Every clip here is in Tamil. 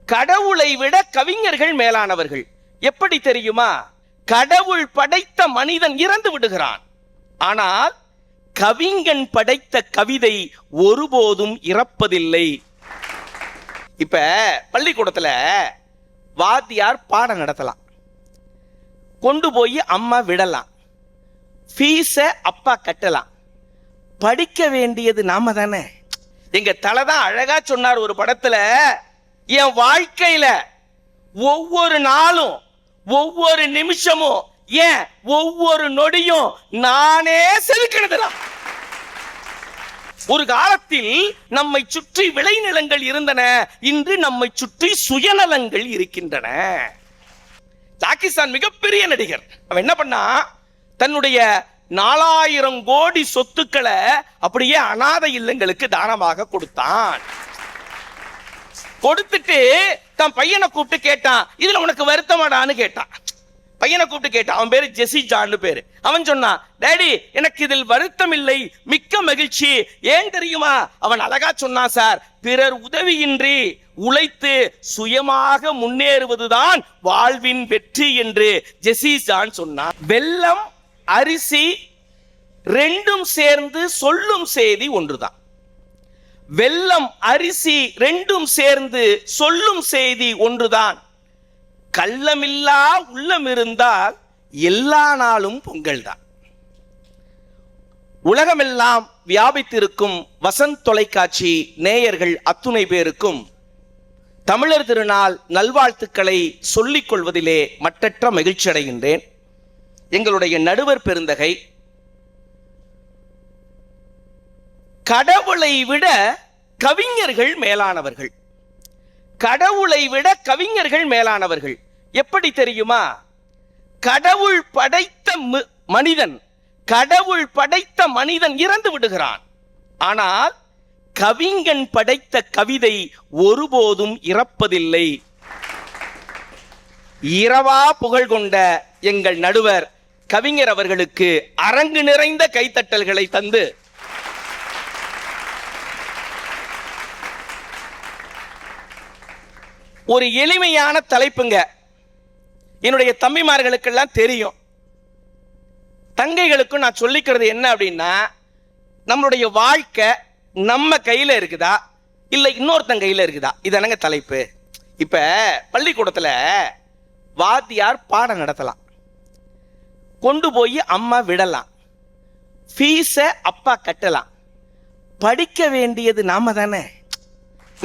கடவுளை விட கவிஞர்கள் மேலானவர்கள். எப்படி தெரியுமா? கடவுள் படைத்த மனிதன் இறந்து விடுகிறான், ஆனால் கவிஞன் படைத்த கவிதை ஒருபோதும் இறப்பதில்லை. இப்ப பள்ளிக்கூடத்துல வாத்தியார் பாடம் நடத்தலாம், கொண்டு போய் அம்மா விடலாம், ஃபீஸ அப்பா கட்டலாம், படிக்க வேண்டியது நாம தானே. எங்க தலைதான் அழகா சொன்னார் ஒரு படத்துல, என் வாழ்க்கையில ஒவ்வொரு நாளும் ஒவ்வொரு நிமிஷமும் ஏன் ஒவ்வொரு நொடியும் நானே செதுக்கினதுதான். ஒரு காலத்தில் நம்மை சுற்றி விளைநிலங்கள் இருந்தன, இன்று நம்மை சுற்றி சுயநலங்கள் இருக்கின்றன. ஜாக்கிசான் மிகப்பெரிய நடிகர். அவன் என்ன பண்ணா, தன்னுடைய 4000 கோடி சொத்துக்களை அப்படியே அனாதை இல்லங்களுக்கு தானமாக கொடுத்தான். கொடுத்துட்டு தன் பையனை கூப்பிட்டு கேட்டான், இதுல உனக்கு வருத்தமாடான்னு கேட்டான். பையனை கூப்பிட்டு கேட்டான், அவன் பேரு ஜெசி ஜான்னு பேரு. அவன் சொன்னான், டேடி எனக்கு இதில் வருத்தம் இல்லை, மிக்க மகிழ்ச்சி. ஏன் தெரியுமா? அவன் அழகா சொன்னான், சார், பிறர் உதவியின்றி உழைத்து சுயமாக முன்னேறுவதுதான் வாழ்வின் வெற்றி என்று ஜெசி ஜான் சொன்னான். வெல்லம் அரிசி ரெண்டும் சேர்ந்து சொல்லும் செய்தி ஒன்றுதான். வெல்லம் அரிசி ரெண்டும் சேர்ந்து சொல்லும் செய்தி ஒன்றுதான். கள்ளமில்லா உள்ளம் இருந்தால் எல்லா நாளும் பொங்கல் தான். உலகமெல்லாம் வியாபித்திருக்கும் வசந்த் தொலைக்காட்சி நேயர்கள் அத்துணை பேருக்கும் தமிழர் திருநாள் நல்வாழ்த்துக்களை சொல்லிக் கொள்வதிலே மட்டற்ற மகிழ்ச்சி அடைகின்றேன். எங்களுடைய நடுவர் பெருந்தகை, கடவுளை விட கவிஞர்கள் மேலானவர்கள். கடவுளை விட கவிஞர்கள் மேலானவர்கள். எப்படி தெரியுமா? கடவுள் படைத்த மனிதன் இறந்து விடுகிறான், ஆனால் கவிஞன் படைத்த கவிதை ஒருபோதும் இறப்பதில்லை. இரவா புகழ் கொண்ட எங்கள் நடுவர் கவிஞர் அவர்களுக்கு அரங்கு நிறைந்த கைத்தட்டல்களை தந்து ஒரு எளிமையான தலைப்புங்க. என்னுடைய தம்பிமார்களுக்கெல்லாம் தெரியும், தங்கைகளுக்கும் நான் சொல்லிக்கிறது என்ன அப்படின்னா, நம்மளுடைய வாழ்க்கை நம்ம கையில இருக்குதா இல்ல இன்னொருத்தன் கையில இருக்குதா, இதானங்க தலைப்பு. இப்ப பள்ளிக்கூடத்துல வாத்தியார் பாடம் நடத்தலாம், கொண்டு போய் அம்மா விடலாம், ஃபீஸ அப்பா கட்டலாம், படிக்க வேண்டியது நாம தானே.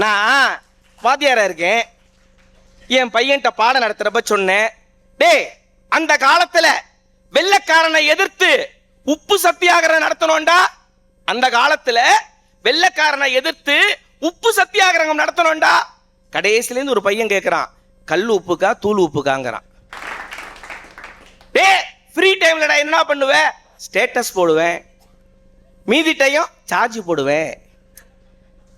நான் வாத்தியாரா இருக்கேன், என் பையன்கிட்ட பாடம் நடத்துறப்ப சொன்னேன், டே அந்த காலத்துல வெள்ளைக்காரனை எதிர்த்து உப்பு சத்தியாகிரகம் நடத்தணும்டா, அந்த காலத்துல வெள்ளைக்காரனை எதிர்த்து உப்பு சத்தியாகிரகம் நடத்தணும்டா. கடைசில இருந்து ஒரு பையன் கேட்கிறான், கல் உப்புக்கா தூள் உப்புக்காங்கிறான். டே ஃப்ரீ டைம்ல நான் என்ன பண்ணுவேன்? ஸ்டேட்டஸ் போடுவேன், மீதி டைம் சார்ஜ் போடுவேன்.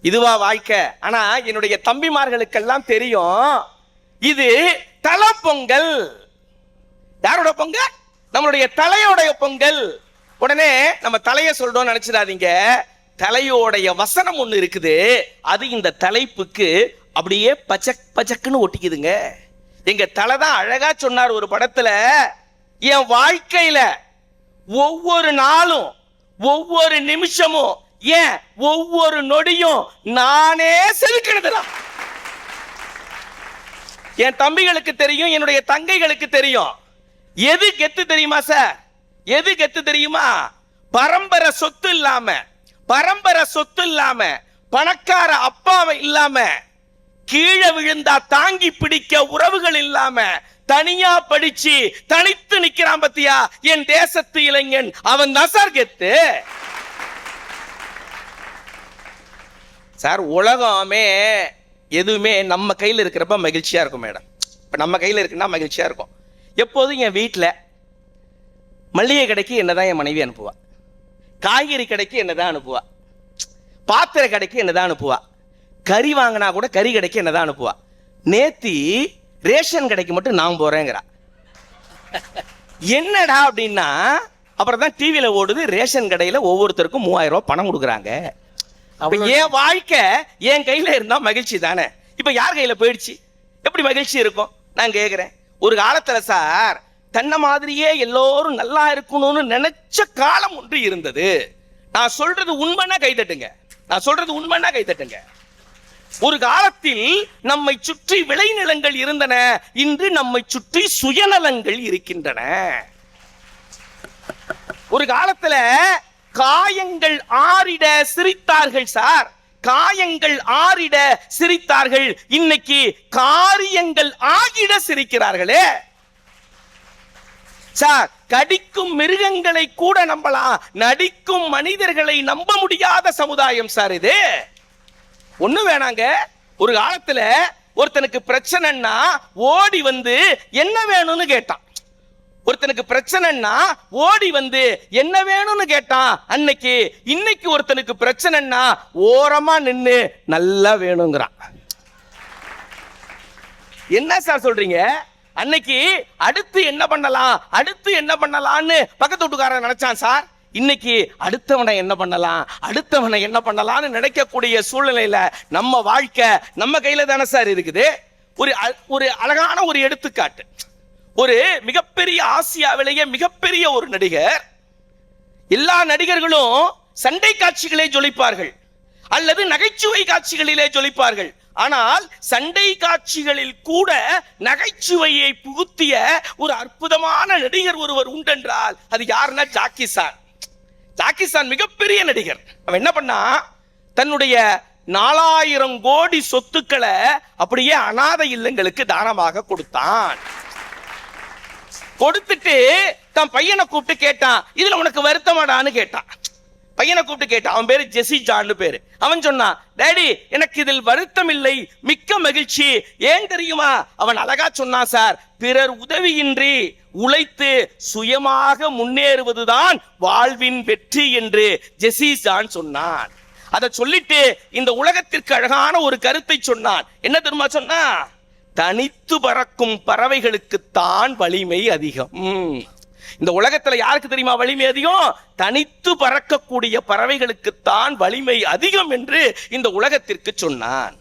இதுவா வாழ்க்கை? ஆனா என்னுடைய தம்பிமார்களுக்கெல்லாம் தெரியும், இது தலை பொங்கல். யாரோட பொங்கல்? நம்மளுடைய தலையோடைய பொங்கல். உடனே நம்ம தலையை சொல்றோம் நினைச்சிடாதீங்க, தலையோடைய வசனம் ஒண்ணு இருக்குது, அது இந்த தலைப்புக்கு அப்படியே பச்சக் பச்சக்குன்னு ஒட்டிக்குதுங்க. எங்க தலை தான் அழகா சொன்னார் ஒரு படத்துல, என் வாழ்க்கையில ஒவ்வொரு நாளும் ஒவ்வொரு நிமிஷமும் ஏன் ஒவ்வொரு நொடியும் நானே செதுக்கினதுதான். என் தம்பிகளுக்கு தெரியும், என்னுடைய தங்கைகளுக்கு தெரியும். எது கெத்து தெரியுமா சார்? எது கெத்து தெரியுமா? பரம்பரை சொத்து இல்லாம பணக்கார அப்பாவை இல்லாம, கீழே விழுந்தா தாங்கி பிடிக்க உறவுகள் இல்லாம, தனியா படிச்சு தனித்து நிக்கிறான் பத்தியா என் தேசத்து இளைஞன், அவன் தான் சார் கெத்து. சார் உலகமே எதுவுமே நம்ம கையில் இருக்கிறப்ப மகிழ்ச்சியா இருக்கும் மேடம். இப்ப நம்ம கையில் இருக்குன்னா மகிழ்ச்சியா இருக்கும். எப்போதும் என் வீட்டில் மல்லிகை கடைக்கு என்னதான் என் மனைவி அனுப்புவா, காய்கறி கடைக்கு என்னதான் அனுப்புவா, பாத்திர கடைக்கு என்னதான் அனுப்புவா, கறி வாங்கினா கூட கறி கடைக்கு என்னதான் அனுப்புவா. நேத்தி ரேஷன் கடைக்கு மட்டும் நான் போறேங்கிறா. என்னடா அப்படின்னா, அப்புறம் தான் டிவியில ஓடுது, ரேஷன் கடையில் ஒவ்வொருத்தருக்கும் 3000 ரூபாய் பணம் கொடுக்குறாங்க. என் வாழ்க்கை என் கையில இருந்தா மகிழ்ச்சி தானே. இப்ப யார் கையில போயிடுச்சு? எப்படி மகிழ்ச்சி இருக்கும்? நான் கேட்கிறேன். ஒரு காலத்துல சார் தன்னை மாதிரியே எல்லோரும் நல்லா இருக்கணும்னு நினைச்ச காலம் ஒன்று இருந்தது. நான் சொல்றது உண்மைன்னா கைதட்டுங்க. நான் சொல்றது உண்மைன்னா கைதட்டுங்க. ஒரு காலத்தில் நம்மை சுற்றி விளைநிலங்கள் இருந்தன, இன்று நம்மை சுற்றி சுயநலங்கள் இருக்கின்றன. ஒரு காலத்துல காயங்கள் ஆறிட சிரித்தார்கள் சார், காயங்கள் ஆறிட சிரித்தார்கள். இன்னைக்கு காரியங்கள் ஆகிட சிரிக்கிறார்களே சார். கடிக்கும் மிருகங்களை கூட நம்பலாம், நடிக்கும் மனிதர்களை நம்ப முடியாத சமுதாயம் சார் இது. ஒண்ணு வேணாங்க. ஒரு காலத்துல ஒருத்தனுக்கு பிரச்சனைன்னா ஓடி வந்து என்ன வேணும்னு கேட்டான். ஒருத்தனுக்கு பிரச்சனைன்னா ஓடி வந்து என்ன வேணும்னு கேட்டான் அன்னைக்கு. இன்னைக்கு ஒருத்தனுக்கு பிரச்சனைன்னா ஓரமா நின்னு நல்லா வேணுங்கிறான். என்ன சார் சொல்றீங்க? அன்னைக்கு அடுத்து என்ன பண்ணலாம், அடுத்து என்ன பண்ணலாம்னு பக்கத்து வீட்டுக்காரன் நினைச்சான் சார். இன்னைக்கு அடுத்தவனை என்ன பண்ணலாம், அடுத்தவனை என்ன பண்ணலாம்னு நினைக்கக்கூடிய சூழ்நிலையில நம்ம வாழ்க்கை நம்ம கையில தானே சார் இருக்குது. ஒரு அழகான ஒரு எடுத்துக்காட்டு. ஒரு மிகப்பெரிய ஆசியாவிலேயே மிகப்பெரிய ஒரு நடிகர். எல்லா நடிகர்களும் சண்டை காட்சிகளை ஜொலிப்பார்கள் அல்லது நகைச்சுவை காட்சிகளிலே ஜொலிப்பார்கள். ஆனால் சண்டை காட்சிகளில் கூட நகைச்சுவையை புகுத்திய ஒரு அற்புதமான நடிகர் ஒருவர் உண்டென்றால் அது யாருன்னா ஜாக்கி சான். ஜாக்கி சான் மிகப்பெரிய நடிகர். அவன் என்ன பண்ணா, தன்னுடைய 4000 கோடி சொத்துக்களை அப்படியே அனாதை இல்லங்களுக்கு தானமாக கொடுத்தான். கொடுத்துட்டு தன் பையனை கூப்பிட்டு கேட்டான், இதுல உனக்கு வருத்தமாடான்னு கேட்டான். பையனை கூப்பிட்டு கேட்டான். அவன் பேரு ஜெசி ஜான் பேரு. அவன் சொன்னான், டேடி எனக்கு இதில் வருத்தம் இல்லை, மிக்க மகிழ்ச்சி. ஏன் தெரியுமா? அவன் அழகா சொன்னான் சார், பிறர் உதவியின்றி உழைத்து சுயமாக முன்னேறுவதுதான் வாழ்வின் வெற்றி என்று ஜெசி ஜான் சொன்னான். அதை சொல்லிட்டு இந்த உலகத்திற்கு அழகான ஒரு கருத்தை சொன்னான். என்ன தெரியுமா சொன்னா? தனித்து பறக்கும் பறவைகளுக்கு தான் வலிமை அதிகம். இந்த உலகத்துல யாருக்கு தெரியுமா வலிமை அதிகம்? தனித்து பறக்கக்கூடிய பறவைகளுக்கு தான் வலிமை அதிகம் என்று இந்த உலகத்திற்கு சொன்னான்.